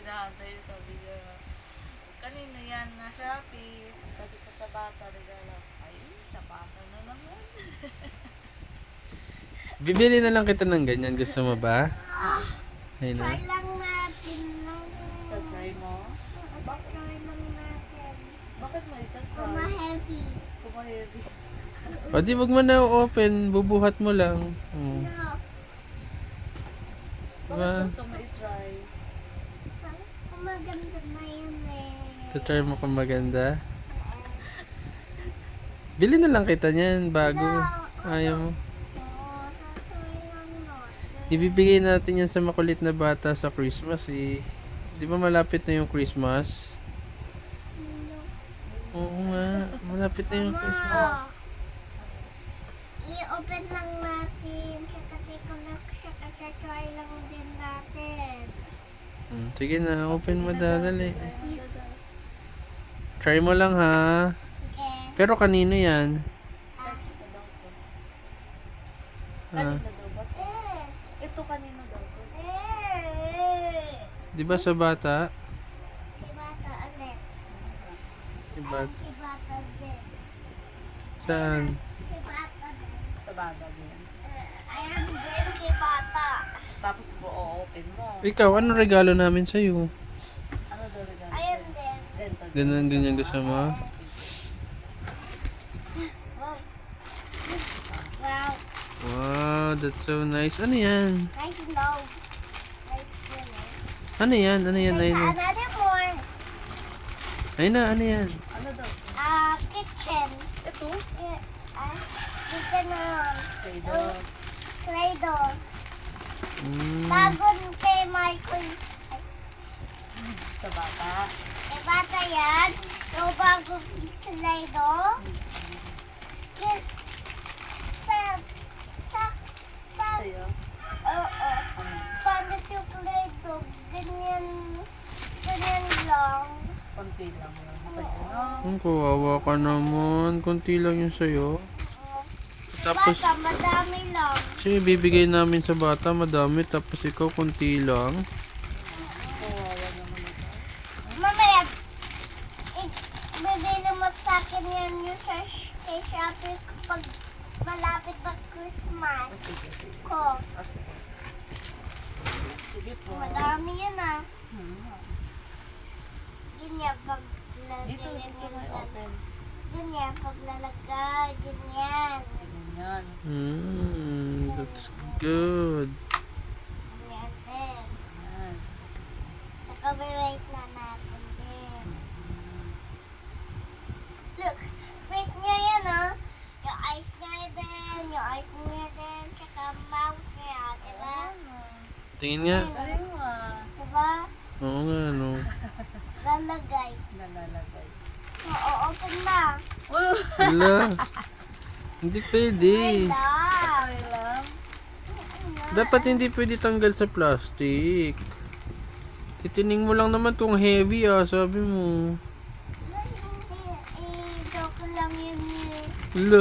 Inaantay, sabi niya, kanina yan na Shopee. Sabi ko sa bata, regalo. Ay, sa bata na naman. Bibili na lang kita ng ganyan. Gusto mo ba? Ayun na. Try lang natin. Ita-try mo? Try lang natin. Bakit mo ita-try? Kuma-heavy. Kumaheavy. O di wag mo na open. Bubuhat mo lang. No. Bakit Diba? gusto mo i-try? Kumaganda na yun eh. Try mo kung maganda. Bili na lang kita niyan bago. Ayaw mo. Oo, tatry lang natin. Ibibigay natin yan sa makulit na bata sa Christmas eh. Di ba malapit na yung Christmas? Oo nga. Malapit na yung Christmas. Mama, i-open lang natin. Tsaka tiko lang, tsaka try lang din natin. Sige na. Open mo dadali. Try mo lang ha. Sige. Pero kanino yan? Kanina Ah. daw ba? Ito kanina daw to. Di ba sa bata? Ibata ulit. Diba? Ibata din. Saan? Ibata din. Sa bata din. Ayan din kay bata. Tapos o-open mo. Ikaw, ano regalo namin sa'yo? Ano daw regalo? Ayan din. Ganito. Ganyan gusto mo? Wow. Wow, that's so nice. Ano yan? Nice love. Nice dinner. Ano yan? Ano yan? Ayun na. Another more. Ayun na, ano yan? Ano daw? Kitchen. Ito? Dito na. Play-doh. Play-doh. Mm. Bagon kay Michael. Sa bata. Kay bata yan. Yung bagong Play-doh. Yes. Sa, Sa'yo? oo. Paano yung Play-doh? Ganyan lang. Konti lang yun. Sa'yo, no? Ang kawawa ka naman. Kunti lang yung sa'yo. Tapos, Bata, madami lang. kasi bibigay namin sa bata madami. Tapos ikaw kunti lang. Kawawa naman ito. Mamaya, bibili mo sa akin yan yung kay Shopee kapag malapit na Christmas Sige, sige. ko. Sige. Sige po. Madami yun ah. Hmm. Ganyan pag Dito, dito may open. Ganyan pag lalagay. Ganyan. Ganyan. That's good. Ganyan din. Yan. Saka wait na natin din. Look, face niya yan ah. Yung eyes niya din. Yung eyes niya din. Tsaka mouth niya. Diba? Tingin nga. Galing mo ah. Diba? Oo nga, no. Lalagay. Nalalagay. Oo, open na. Wala. Hindi pwede. Wala. Okay lang. Dapat hindi pwede tanggal sa plastic. Titining mo lang naman kung heavy ah, sabi mo. Hindi, joke lang yun eh. Wala.